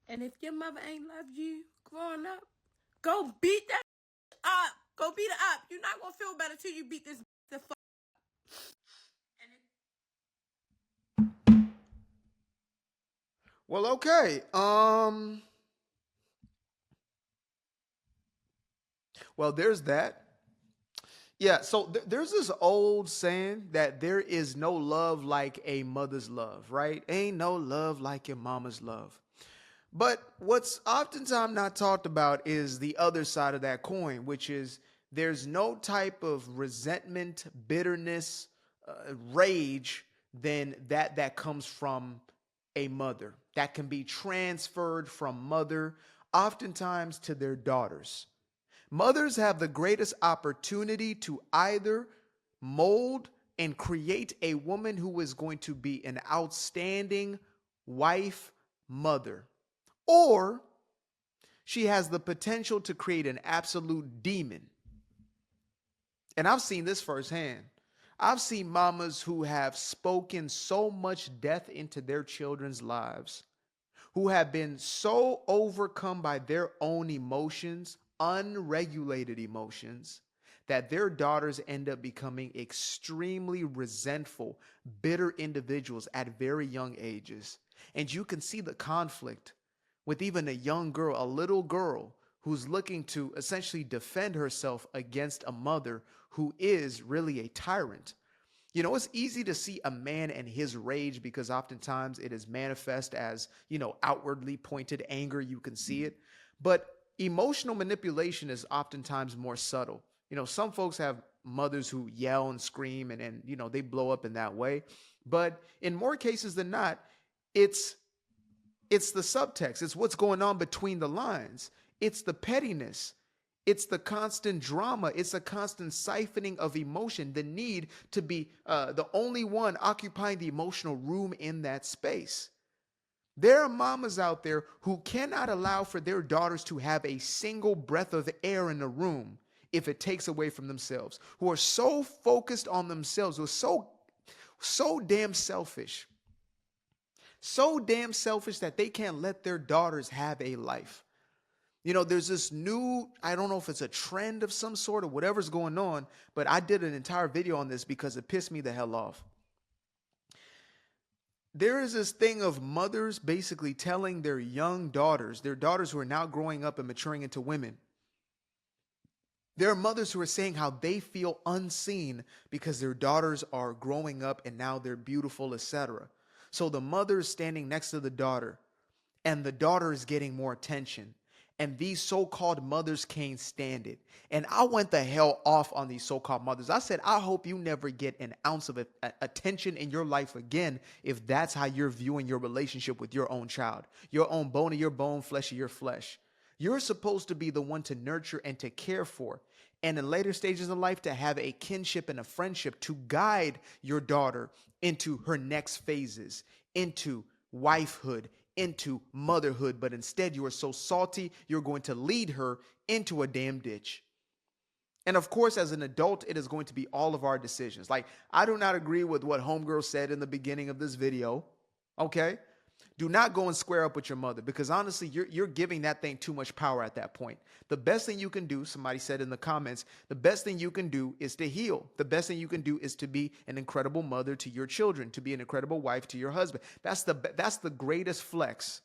And if your mother ain't loved you growing up, go beat that up. Go beat it up. You're not gonna feel better till you beat this the fuck. Well, okay. Well, there's that. Yeah, so there's this old saying that there is no love like a mother's love, right? Ain't no love like your mama's love. But what's oftentimes not talked about is the other side of that coin, which is there's no type of resentment, bitterness, rage than that comes from a mother that can be transferred from mother oftentimes to their daughters. Mothers have the greatest opportunity to either mold and create a woman who is going to be an outstanding wife, mother, or she has the potential to create an absolute demon. And I've seen this firsthand. I've seen mamas who have spoken so much death into their children's lives, who have been so overcome by their own emotions, unregulated emotions, that their daughters end up becoming extremely resentful, bitter individuals at very young ages. And you can see the conflict with even a young girl, a little girl who's looking to essentially defend herself against a mother who is really a tyrant. You know, it's easy to see a man and his rage because oftentimes it is manifest as, outwardly pointed anger. You can see it. But emotional manipulation is oftentimes more subtle. Some folks have mothers who yell and scream and they blow up in that way. But in more cases than not, it's it's the subtext. It's what's going on between the lines. It's the pettiness. It's the constant drama. It's a constant siphoning of emotion, the need to be the only one occupying the emotional room in that space. There are mamas out there who cannot allow for their daughters to have a single breath of air in the room if it takes away from themselves, who are so focused on themselves, who are so damn selfish. So damn selfish that they can't let their daughters have a life. There's this new, I don't know if it's a trend of some sort or whatever's going on, but I did an entire video on this because it pissed me the hell off. There is this thing of mothers basically telling their young daughters, their daughters who are now growing up and maturing into women. There are mothers who are saying how they feel unseen because their daughters are growing up and now they're beautiful, etc. So the mother is standing next to the daughter and the daughter is getting more attention. And these so-called mothers can't stand it. And I went the hell off on these so-called mothers. I said, I hope you never get an ounce of attention in your life again if that's how you're viewing your relationship with your own child, your own bone of your bone, flesh of your flesh. You're supposed to be the one to nurture and to care for. And in later stages of life, to have a kinship and a friendship to guide your daughter into her next phases, into wifehood, into motherhood. But instead, you are so salty, you're going to lead her into a damn ditch. And of course, as an adult, it is going to be all of our decisions. Like, I do not agree with what Homegirl said in the beginning of this video. Okay? Do not go and square up with your mother because honestly, you're giving that thing too much power at that point. The best thing you can do, somebody said in the comments, the best thing you can do is to heal. The best thing you can do is to be an incredible mother to your children, to be an incredible wife to your husband. That's the greatest flex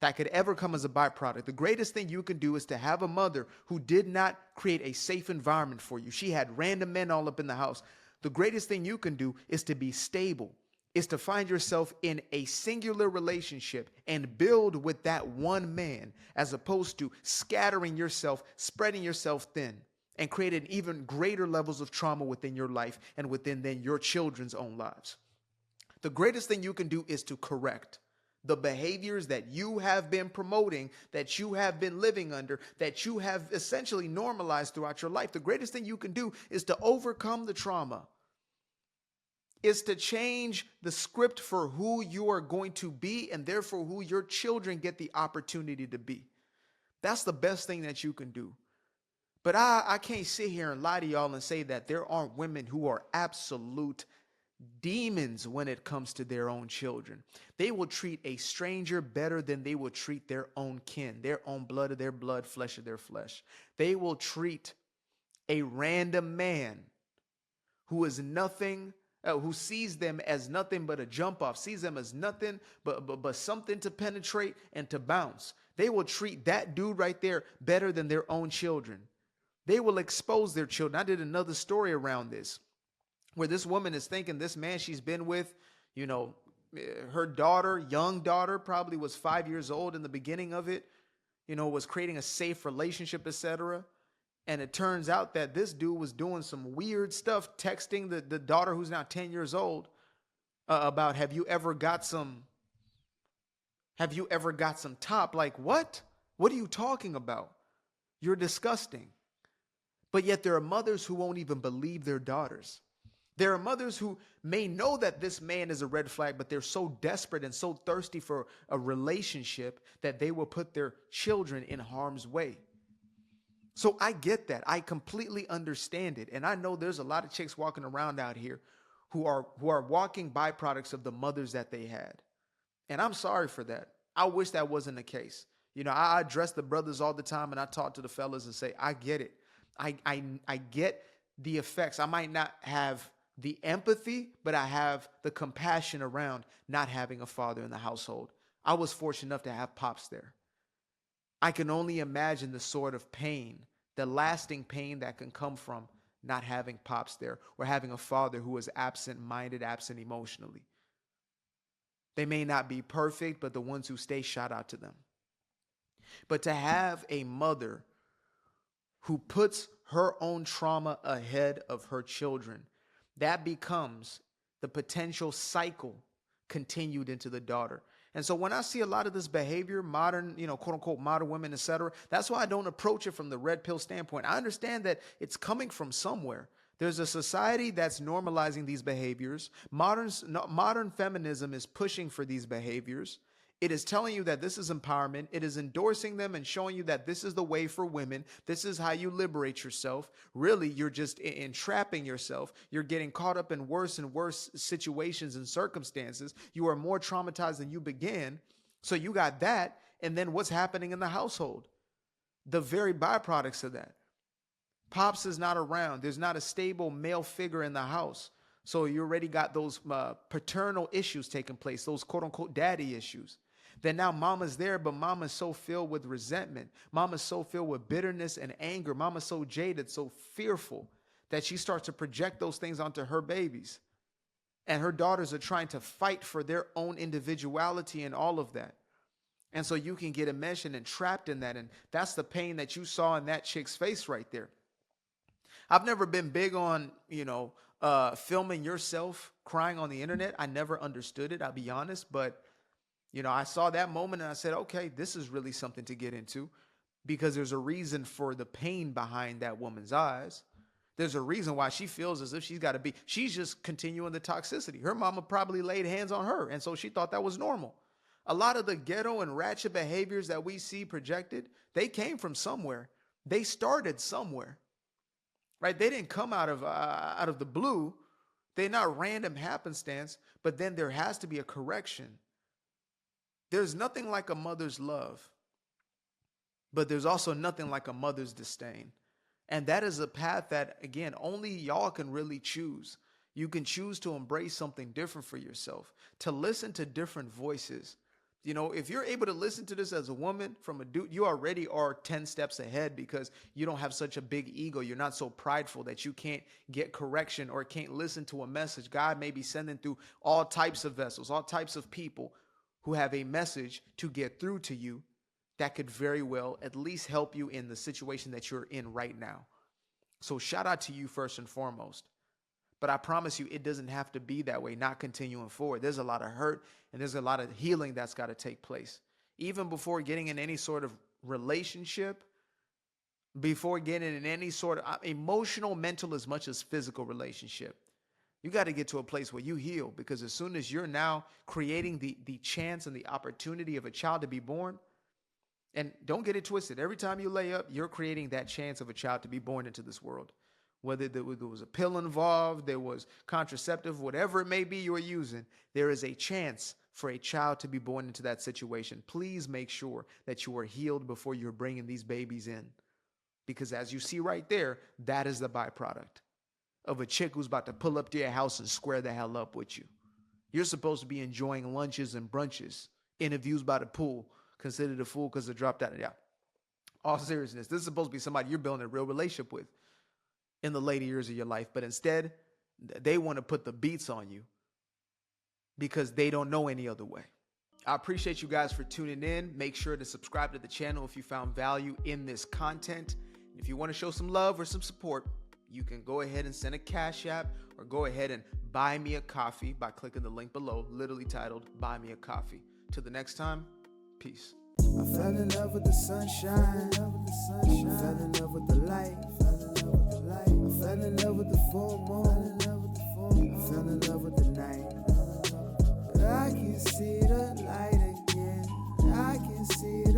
that could ever come as a byproduct. The greatest thing you can do is to have a mother who did not create a safe environment for you. She had random men all up in the house. The greatest thing you can do is to be stable, is to find yourself in a singular relationship and build with that one man, as opposed to scattering yourself, spreading yourself thin, and creating even greater levels of trauma within your life and within then your children's own lives. The greatest thing you can do is to correct the behaviors that you have been promoting, that you have been living under, that you have essentially normalized throughout your life. The greatest thing you can do is to overcome the trauma, is to change the script for who you are going to be and therefore who your children get the opportunity to be. That's the best thing that you can do. But I can't sit here and lie to y'all and say that there aren't women who are absolute demons when it comes to their own children. They will treat a stranger better than they will treat their own kin, their own blood of their blood, flesh of their flesh. They will treat a random man who is nothing, who sees them as nothing but a jump off, sees them as nothing but something to penetrate and to bounce. They will treat that dude right there better than their own children. They will expose their children. I did another story around this where this woman is thinking this man she's been with, you know, her daughter, young daughter, probably was 5 years old in the beginning of it, you know, was creating a safe relationship, etc. And it turns out that this dude was doing some weird stuff, texting the daughter who's now 10 years old about, have you ever got some top? Like, what? What are you talking about? You're disgusting. But yet there are mothers who won't even believe their daughters. There are mothers who may know that this man is a red flag, but they're so desperate and so thirsty for a relationship that they will put their children in harm's way. So I get that. I completely understand it. And I know there's a lot of chicks walking around out here who are walking byproducts of the mothers that they had. And I'm sorry for that. I wish that wasn't the case. You know, I address the brothers all the time and I talk to the fellas and say, I get it. I get the effects. I might not have the empathy, but I have the compassion around not having a father in the household. I was fortunate enough to have pops there. I can only imagine the sort of pain, the lasting pain that can come from not having pops there or having a father who is absent-minded, absent emotionally. They may not be perfect, but the ones who stay, shout out to them. But to have a mother who puts her own trauma ahead of her children, that becomes the potential cycle continued into the daughter. And so when I see a lot of this behavior, modern, you know, quote unquote, modern women, etc., that's why I don't approach it from the red pill standpoint. I understand that it's coming from somewhere. There's a society that's normalizing these behaviors. Modern feminism is pushing for these behaviors. It is telling you that this is empowerment. It is endorsing them and showing you that this is the way for women. This is how you liberate yourself. Really, you're just entrapping yourself. You're getting caught up in worse and worse situations and circumstances. You are more traumatized than you began. So you got that. And then what's happening in the household? The very byproducts of that. Pops is not around. There's not a stable male figure in the house. So you already got those paternal issues taking place, those quote unquote daddy issues. Then now mama's there, but mama's so filled with resentment. Mama's so filled with bitterness and anger. Mama's so jaded, so fearful that she starts to project those things onto her babies. And her daughters are trying to fight for their own individuality and all of that. And so you can get enmeshed and trapped in that. And that's the pain that you saw in that chick's face right there. I've never been big on, filming yourself crying on the internet. I never understood it, I'll be honest. But, I saw that moment and I said, okay, this is really something to get into because there's a reason for the pain behind that woman's eyes. There's a reason why she feels as if she's just continuing the toxicity. Her mama probably laid hands on her. And so she thought that was normal. A lot of the ghetto and ratchet behaviors that we see projected, they came from somewhere. They started somewhere. Right? They didn't come out of the blue. They're not random happenstance, but then there has to be a correction. There's nothing like a mother's love, but there's also nothing like a mother's disdain. And that is a path that, again, only y'all can really choose. You can choose to embrace something different for yourself, to listen to different voices. If you're able to listen to this as a woman from a dude, you already are 10 steps ahead because you don't have such a big ego. You're not so prideful that you can't get correction or can't listen to a message. God may be sending through all types of vessels, all types of people who have a message to get through to you that could very well at least help you in the situation that you're in right now. So shout out to you first and foremost. But I promise you, it doesn't have to be that way, not continuing forward. There's a lot of hurt and there's a lot of healing that's got to take place. Even before getting in any sort of relationship, before getting in any sort of emotional, mental, as much as physical relationship, you got to get to a place where you heal, because as soon as you're now creating the chance and the opportunity of a child to be born, and don't get it twisted, every time you lay up, you're creating that chance of a child to be born into this world. Whether there was a pill involved, there was contraceptive, whatever it may be you are using, there is a chance for a child to be born into that situation. Please make sure that you are healed before you're bringing these babies in. Because as you see right there, that is the byproduct of a chick who's about to pull up to your house and square the hell up with you. You're supposed to be enjoying lunches and brunches, interviews by the pool, considered a fool because they dropped out. Yeah. All seriousness, this is supposed to be somebody you're building a real relationship with in the later years of your life. But instead, they want to put the beats on you because they don't know any other way. I appreciate you guys for tuning in. Make sure to subscribe to the channel if you found value in this content. If you want to show some love or some support, you can go ahead and send a Cash App or go ahead and buy me a coffee by clicking the link below, literally titled Buy Me a Coffee. Till the next time, peace. I fell in love with the sunshine. I fell in love with the light. I fell in love with the full moon. I fell in love with the night. I can see the light again. I can see